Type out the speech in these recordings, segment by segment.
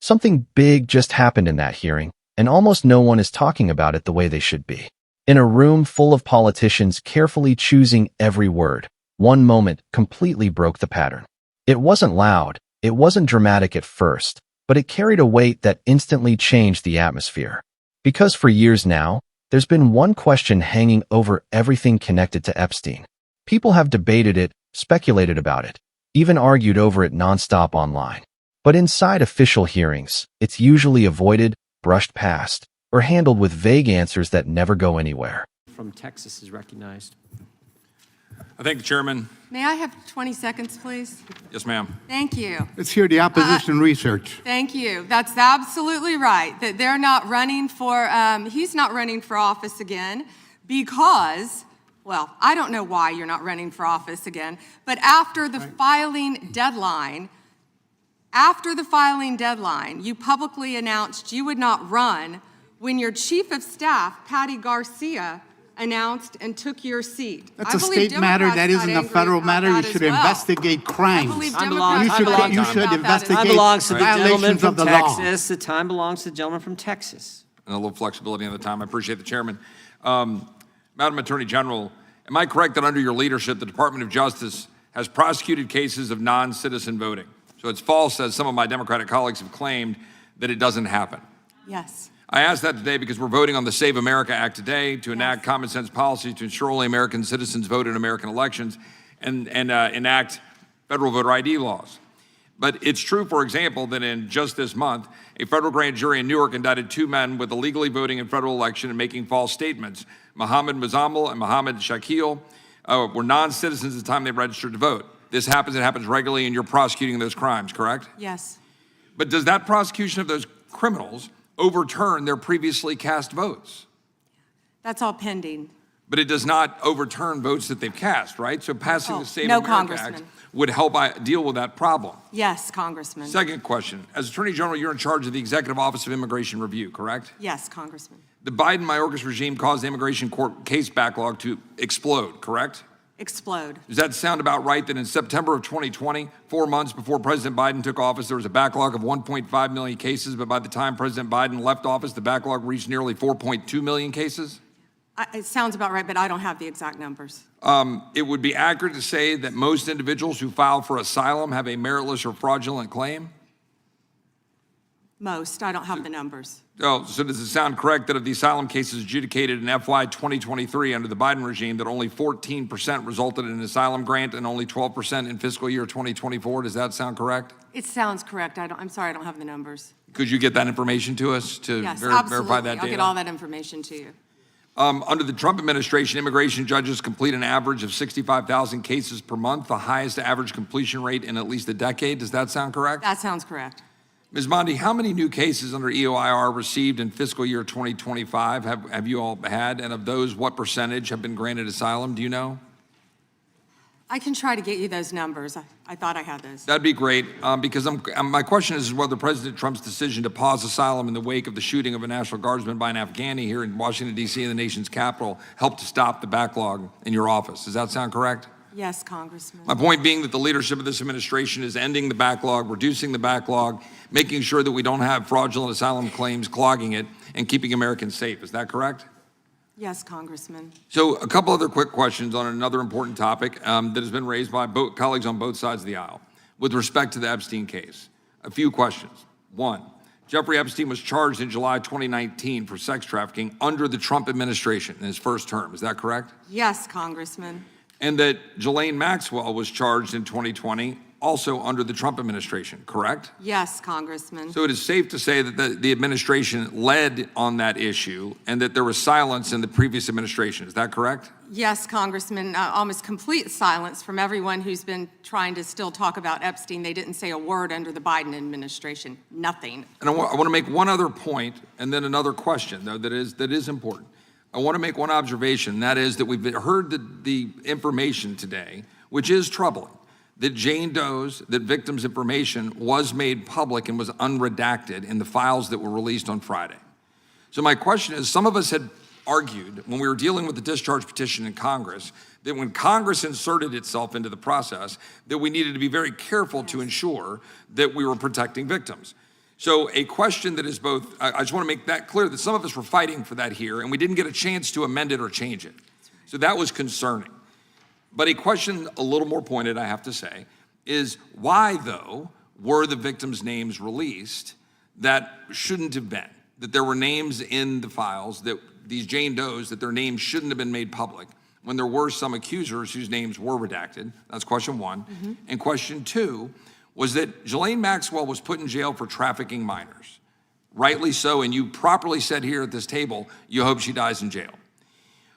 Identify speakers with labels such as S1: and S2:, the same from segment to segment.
S1: Something big just happened in that hearing, and almost no one is talking about it the way they should be. In a room full of politicians carefully choosing every word, one moment completely broke the pattern. It wasn't loud, it wasn't dramatic at first, but it carried a weight that instantly changed the atmosphere. Because for years now, there's been one question hanging over everything connected to Epstein. People have debated it, speculated about it, even argued over it nonstop online. But inside official hearings, it's usually avoided, brushed past, or handled with vague answers that never go anywhere.
S2: From Texas is recognized.
S3: I thank the chairman.
S4: May I have 20 seconds, please?
S3: Yes, ma'am.
S4: Thank you.
S5: Let's hear the opposition research.
S4: Thank you. That's absolutely right, that they're not running for, he's not running for office again because, well, I don't know why you're not running for office again, but after the filing deadline, you publicly announced you would not run when your chief of staff, Patty Garcia, announced and took your seat.
S5: That's a state matter. That isn't a federal matter. You should investigate crimes.
S4: I believe
S2: Time
S4: Democrats
S2: belongs-
S5: You should investigate
S2: Time belongs to the gentleman
S5: violations
S2: from
S5: of the law.
S2: Texas. The time belongs to the gentleman from Texas.
S3: And a little flexibility on the time. I appreciate the chairman. Madam Attorney General, am I correct that under your leadership, the Department of Justice has prosecuted cases of non-citizen voting? So it's false, as some of my Democratic colleagues have claimed, that it doesn't happen.
S4: Yes.
S3: I ask that today because we're voting on the Save America Act today to enact common sense policies to ensure only American citizens vote in American elections and enact federal voter ID laws. But it's true, for example, that in just this month, a federal grand jury in Newark indicted two men with illegally voting in federal election and making false statements. Mohammed Mazammel and Mohammed Shakil were non-citizens at the time they registered to vote. This happens, it happens regularly, and you're prosecuting those crimes, correct?
S4: Yes.
S3: But does that prosecution of those criminals overturn their previously cast votes?
S4: That's all pending.
S3: But it does not overturn votes that they've cast, right? So passing the Save
S4: no,
S3: America
S4: Congressman.
S3: Act would help deal with that problem.
S4: Yes, Congressman.
S3: Second question. As Attorney General, you're in charge of the Executive Office of Immigration Review, correct?
S4: Yes, Congressman.
S3: The Biden-Mayorkas regime caused the immigration court case backlog to explode, correct?
S4: Explode.
S3: Does that sound about right, that in September of 2020, 4 months before President Biden took office, there was a backlog of 1.5 million cases, but by the time President Biden left office, the backlog reached nearly 4.2 million cases?
S4: It sounds about right, but I don't have the exact numbers.
S3: It would be accurate to say that most individuals who file for asylum have a meritless or fraudulent claim?
S4: Most. I don't have the numbers.
S3: Oh, so does it sound correct that of the asylum cases adjudicated in FY 2023 under the Biden regime, that only 14% resulted in an asylum grant and only 12% in fiscal year 2024? Does that sound correct?
S4: It sounds correct. I'm sorry, I don't have the numbers.
S3: Could you get that information to us to
S4: Yes,
S3: verify
S4: absolutely.
S3: that data?
S4: I'll get all that information to you.
S3: Under the Trump administration, immigration judges complete an average of 65,000 cases per month, the highest average completion rate in at least a decade. Does that sound correct?
S4: That sounds correct.
S3: Ms. Bondi, how many new cases under EOIR received in fiscal year 2025 have you all had? And of those, what percentage have been granted asylum? Do you know?
S4: I can try to get you those numbers. I thought I had those.
S3: That'd be great, because my question is whether President Trump's decision to pause asylum in the wake of the shooting of a National Guardsman by an Afghani here in Washington, D.C., in the nation's capital, helped to stop the backlog in your office. Does that sound correct?
S4: Yes, Congressman.
S3: My point being that the leadership of this administration is ending the backlog, reducing the backlog, making sure that we don't have fraudulent asylum claims clogging it, and keeping Americans safe. Is that correct?
S4: Yes, Congressman.
S3: So a couple other quick questions on another important topic that has been raised by colleagues on both sides of the aisle with respect to the Epstein case. A few questions. One, Jeffrey Epstein was charged in July 2019 for sex trafficking under the Trump administration in his first term. Is that correct?
S4: Yes, Congressman.
S3: And that Ghislaine Maxwell was charged in 2020 also under the Trump administration, correct?
S4: Yes, Congressman.
S3: So it is safe to say that the administration led on that issue and that there was silence in the previous administration. Is that correct?
S4: Yes, Congressman. Almost complete silence from everyone who's been trying to still talk about Epstein. They didn't say a word under the Biden administration. Nothing.
S3: And I want to make one other point and then another question, though, that is important. I want to make one observation, and that is that we've heard the information today, which is troubling, that Jane Doe's, that victims' information was made public and was unredacted in the files that were released on Friday. So my question is, some of us had argued when we were dealing with the discharge petition in Congress, that when Congress inserted itself into the process, that we needed to be very careful to ensure that we were protecting victims. So a question that is both, I just want to make that clear that some of us were fighting for that here, and we didn't get a chance to amend it or change it. So that was concerning. But a question a little more pointed, I have to say, is why, though, were the victims' names released that shouldn't have been? That there were names in the files, that these Jane Does, that their names shouldn't have been made public, when there were some accusers whose names were redacted. That's question one. And question two was that Ghislaine Maxwell was put in jail for trafficking minors. Rightly so, and you properly said here at this table, you hope she dies in jail.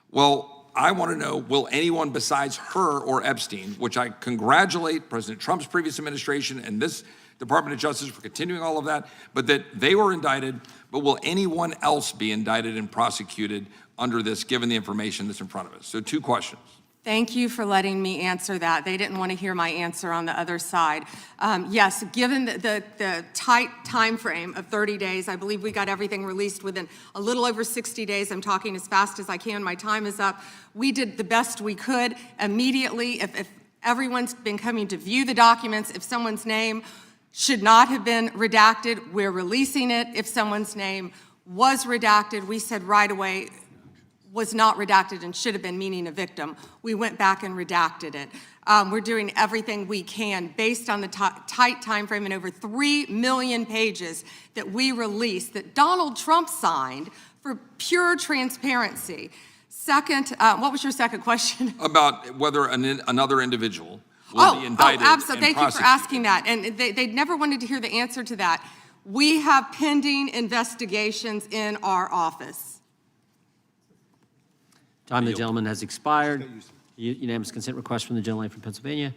S3: Well, I want to know, will anyone besides her or Epstein, which I congratulate President Trump's previous administration and this Department of Justice for continuing all of that, but that they were indicted, but will anyone else be indicted and prosecuted under this, given the information that's in front of us? So 2 questions.
S4: Thank you for letting me answer that. They didn't want to hear my answer on the other side. Yes, given the tight time frame of 30 days, I believe we got everything released within a little over 60 days. I'm talking as fast as I can. My time is up. We did the best we could immediately. If everyone's been coming to view the documents, if someone's name should not have been redacted, we're releasing it. If someone's name was redacted, we said right away, was not redacted and should have been, meaning a victim. We went back and redacted it. We're doing everything we can based on the tight time frame and over 3 million pages that we released that Donald Trump signed for pure transparency. Second, what was your second question?
S3: About whether another individual will be indicted.
S4: Absolutely.
S3: And
S4: Thank you for asking that. And they never wanted to hear the answer to that. We have pending investigations in our office.
S2: Time of the gentleman has expired. Unanimous consent request from the gentleman from Pennsylvania.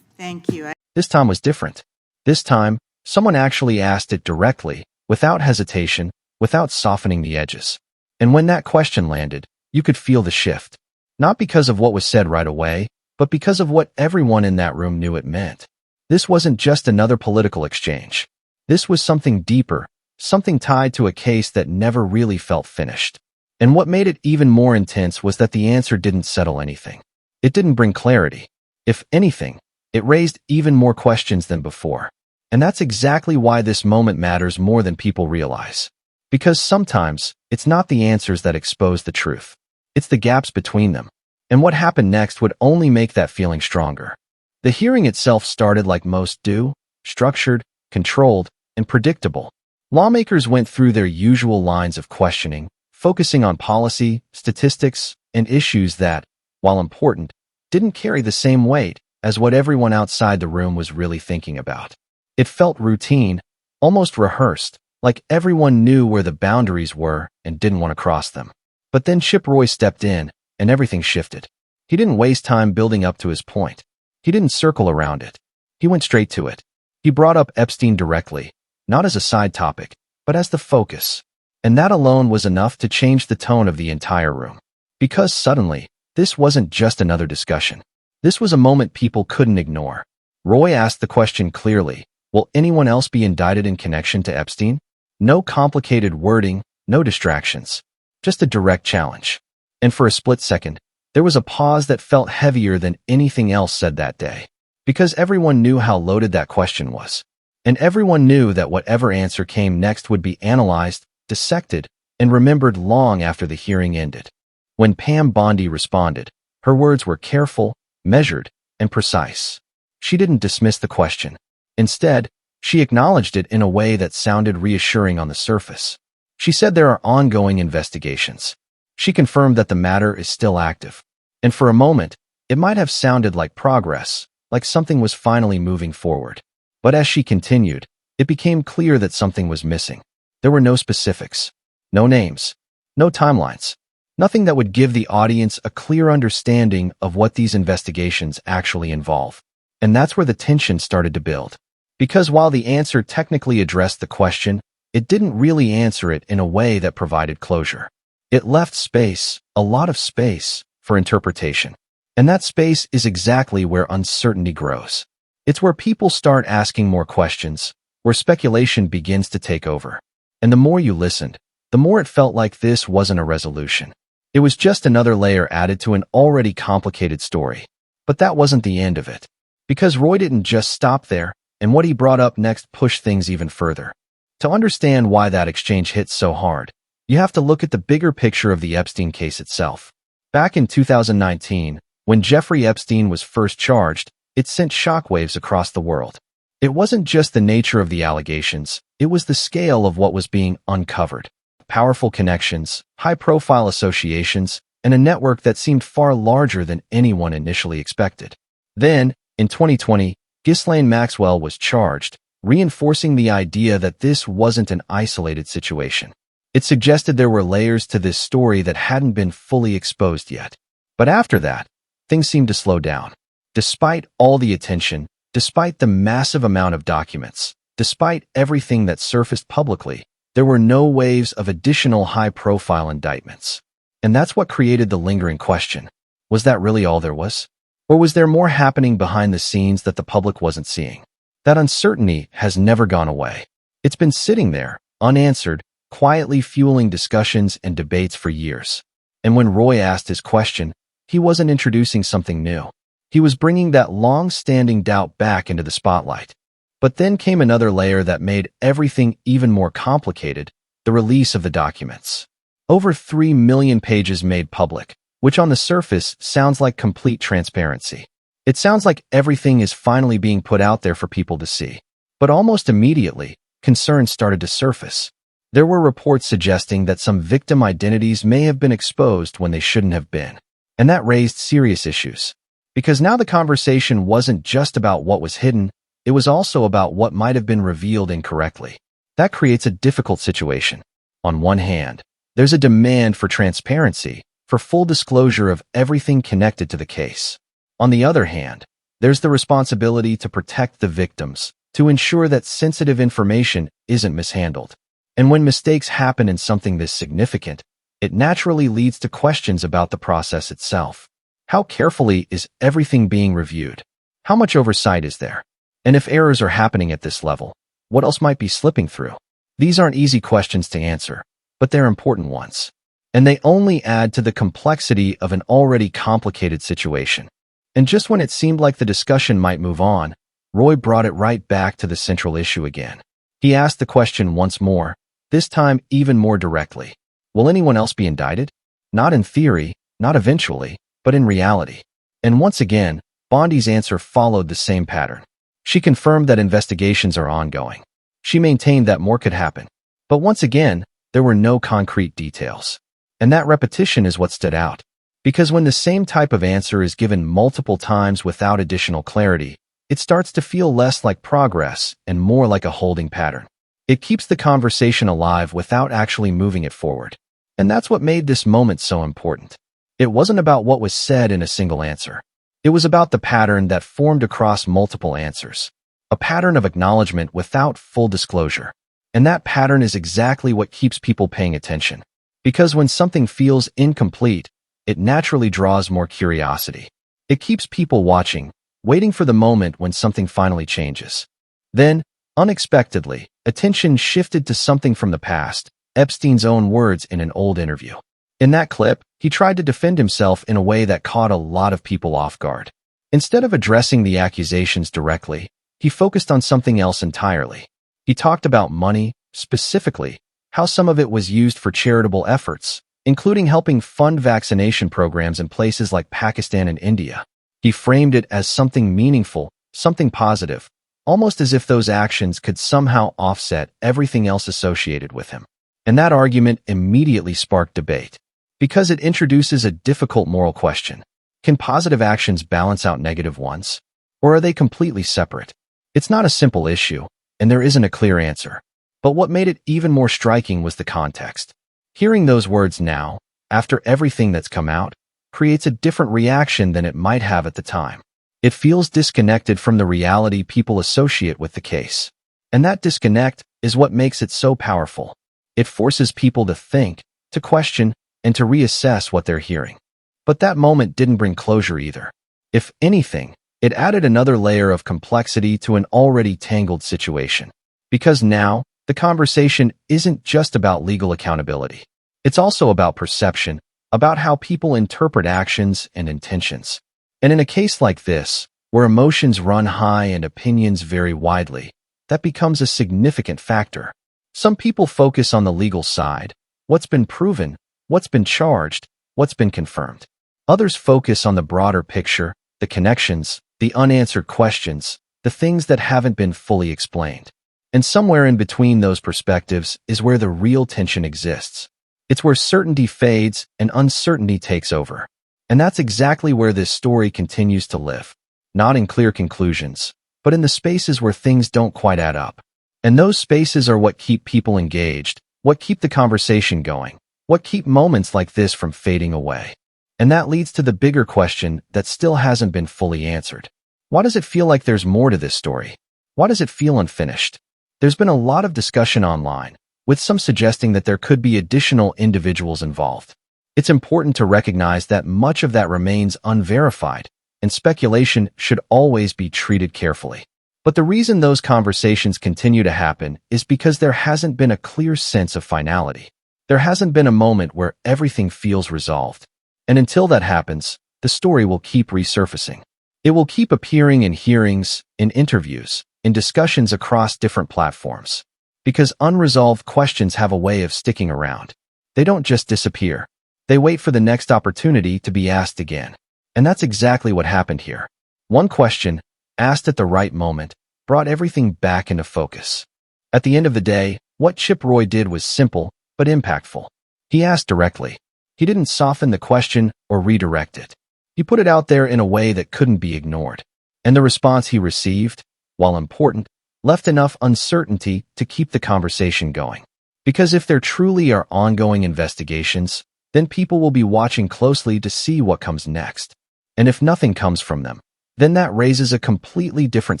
S6: Thank you.
S1: This time was different. This time, someone actually asked it directly, without hesitation, without softening the edges. And when that question landed, you could feel the shift. Not because of what was said right away, but because of what everyone in that room knew it meant. This wasn't just another political exchange. This was something deeper, something tied to a case that never really felt finished. And what made it even more intense was that the answer didn't settle anything. It didn't bring clarity. If anything, it raised even more questions than before. And that's exactly why this moment matters more than people realize. Because sometimes, it's not the answers that expose the truth. It's the gaps between them. And what happened next would only make that feeling stronger. The hearing itself started like most do, structured, controlled, and predictable. Lawmakers went through their usual lines of questioning, focusing on policy, statistics, and issues that, while important, didn't carry the same weight as what everyone outside the room was really thinking about. It felt routine, almost rehearsed, like everyone knew where the boundaries were and didn't want to cross them. But then Chip Roy stepped in, and everything shifted. He didn't waste time building up to his point. He didn't circle around it. He went straight to it. He brought up Epstein directly, not as a side topic, but as the focus. And that alone was enough to change the tone of the entire room. Because suddenly, this wasn't just another discussion. This was a moment people couldn't ignore. Roy asked the question clearly, will anyone else be indicted in connection to Epstein? No complicated wording, no distractions. Just a direct challenge. And for a split second, there was a pause that felt heavier than anything else said that day. Because everyone knew how loaded that question was. And everyone knew that whatever answer came next would be analyzed, dissected, and remembered long after the hearing ended. When Pam Bondi responded, her words were careful, measured, and precise. She didn't dismiss the question. Instead, she acknowledged it in a way that sounded reassuring on the surface. She said there are ongoing investigations. She confirmed that the matter is still active. And for a moment, it might have sounded like progress, like something was finally moving forward. But as she continued, it became clear that something was missing. There were no specifics, no names, no timelines, nothing that would give the audience a clear understanding of what these investigations actually involve. And that's where the tension started to build. Because while the answer technically addressed the question, it didn't really answer it in a way that provided closure. It left space, a lot of space, for interpretation. And that space is exactly where uncertainty grows. It's where people start asking more questions, where speculation begins to take over. And the more you listened, the more it felt like this wasn't a resolution. It was just another layer added to an already complicated story. But that wasn't the end of it. Because Roy didn't just stop there, and what he brought up next pushed things even further. To understand why that exchange hits so hard, you have to look at the bigger picture of the Epstein case itself. Back in 2019, when Jeffrey Epstein was first charged, it sent shockwaves across the world. It wasn't just the nature of the allegations, it was the scale of what was being uncovered. Powerful connections, high-profile associations, and a network that seemed far larger than anyone initially expected. Then, in 2020, Ghislaine Maxwell was charged, reinforcing the idea that this wasn't an isolated situation. It suggested there were layers to this story that hadn't been fully exposed yet. But after that, things seemed to slow down. Despite all the attention, despite the massive amount of documents, despite everything that surfaced publicly, there were no waves of additional high-profile indictments. And that's what created the lingering question. Was that really all there was? Or was there more happening behind the scenes that the public wasn't seeing? That uncertainty has never gone away. It's been sitting there, unanswered, quietly fueling discussions and debates for years. And when Roy asked his question, he wasn't introducing something new. He was bringing that long-standing doubt back into the spotlight. But then came another layer that made everything even more complicated, the release of the documents. Over 3 million pages made public, which on the surface sounds like complete transparency. It sounds like everything is finally being put out there for people to see. But almost immediately, concerns started to surface. There were reports suggesting that some victim identities may have been exposed when they shouldn't have been. And that raised serious issues. Because now the conversation wasn't just about what was hidden, it was also about what might have been revealed incorrectly. That creates a difficult situation. On one hand, there's a demand for transparency, for full disclosure of everything connected to the case. On the other hand, there's the responsibility to protect the victims, to ensure that sensitive information isn't mishandled. And when mistakes happen in something this significant, it naturally leads to questions about the process itself. How carefully is everything being reviewed? How much oversight is there? And if errors are happening at this level, what else might be slipping through? These aren't easy questions to answer, but they're important ones. And they only add to the complexity of an already complicated situation. And just when it seemed like the discussion might move on, Roy brought it right back to the central issue again. He asked the question once more, this time even more directly. Will anyone else be indicted? Not in theory, not eventually, but in reality. And once again, Bondi's answer followed the same pattern. She confirmed that investigations are ongoing. She maintained that more could happen. But once again, there were no concrete details. And that repetition is what stood out. Because when the same type of answer is given multiple times without additional clarity, it starts to feel less like progress and more like a holding pattern. It keeps the conversation alive without actually moving it forward. And that's what made this moment so important. It wasn't about what was said in a single answer. It was about the pattern that formed across multiple answers. A pattern of acknowledgement without full disclosure. And that pattern is exactly what keeps people paying attention. Because when something feels incomplete, it naturally draws more curiosity. It keeps people watching, waiting for the moment when something finally changes. Then, unexpectedly, attention shifted to something from the past, Epstein's own words in an old interview. In that clip, he tried to defend himself in a way that caught a lot of people off guard. Instead of addressing the accusations directly, he focused on something else entirely. He talked about money, specifically, how some of it was used for charitable efforts, including helping fund vaccination programs in places like Pakistan and India. He framed it as something meaningful, something positive, almost as if those actions could somehow offset everything else associated with him. And that argument immediately sparked debate. Because it introduces a difficult moral question. Can positive actions balance out negative ones? Or are they completely separate? It's not a simple issue, and there isn't a clear answer. But what made it even more striking was the context. Hearing those words now, after everything that's come out, creates a different reaction than it might have at the time. It feels disconnected from the reality people associate with the case. And that disconnect is what makes it so powerful. It forces people to think, to question, and to reassess what they're hearing. But that moment didn't bring closure either. If anything, it added another layer of complexity to an already tangled situation. Because now, the conversation isn't just about legal accountability. It's also about perception, about how people interpret actions and intentions. And in a case like this, where emotions run high and opinions vary widely, that becomes a significant factor. Some people focus on the legal side, what's been proven, what's been charged, what's been confirmed. Others focus on the broader picture, the connections, the unanswered questions, the things that haven't been fully explained. And somewhere in between those perspectives is where the real tension exists. It's where certainty fades and uncertainty takes over. And that's exactly where this story continues to live. Not in clear conclusions, but in the spaces where things don't quite add up. And those spaces are what keep people engaged, what keep the conversation going, what keep moments like this from fading away. And that leads to the bigger question that still hasn't been fully answered. Why does it feel like there's more to this story? Why does it feel unfinished? There's been a lot of discussion online, with some suggesting that there could be additional individuals involved. It's important to recognize that much of that remains unverified, and speculation should always be treated carefully. But the reason those conversations continue to happen is because there hasn't been a clear sense of finality. There hasn't been a moment where everything feels resolved. And until that happens, the story will keep resurfacing. It will keep appearing in hearings, in interviews, in discussions across different platforms. Because unresolved questions have a way of sticking around. They don't just disappear. They wait for the next opportunity to be asked again. And that's exactly what happened here. One question, asked at the right moment, brought everything back into focus. At the end of the day, what Chip Roy did was simple, but impactful. He asked directly. He didn't soften the question or redirect it. He put it out there in a way that couldn't be ignored. And the response he received, while important, left enough uncertainty to keep the conversation going. Because if there truly are ongoing investigations, then people will be watching closely to see what comes next. And if nothing comes from them, then that raises a completely different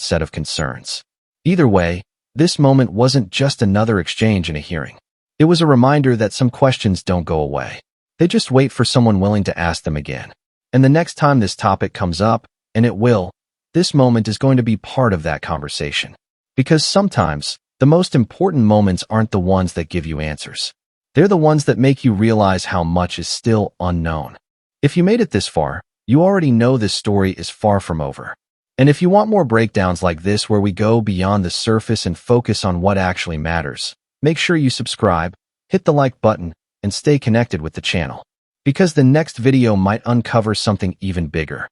S1: set of concerns. Either way, this moment wasn't just another exchange in a hearing. It was a reminder that some questions don't go away. They just wait for someone willing to ask them again. And the next time this topic comes up, and it will, this moment is going to be part of that conversation. Because sometimes, the most important moments aren't the ones that give you answers. They're the ones that make you realize how much is still unknown. If you made it this far, you already know this story is far from over. And if you want more breakdowns like this where we go beyond the surface and focus on what actually matters, make sure you subscribe, hit the like button, and stay connected with the channel. Because the next video might uncover something even bigger.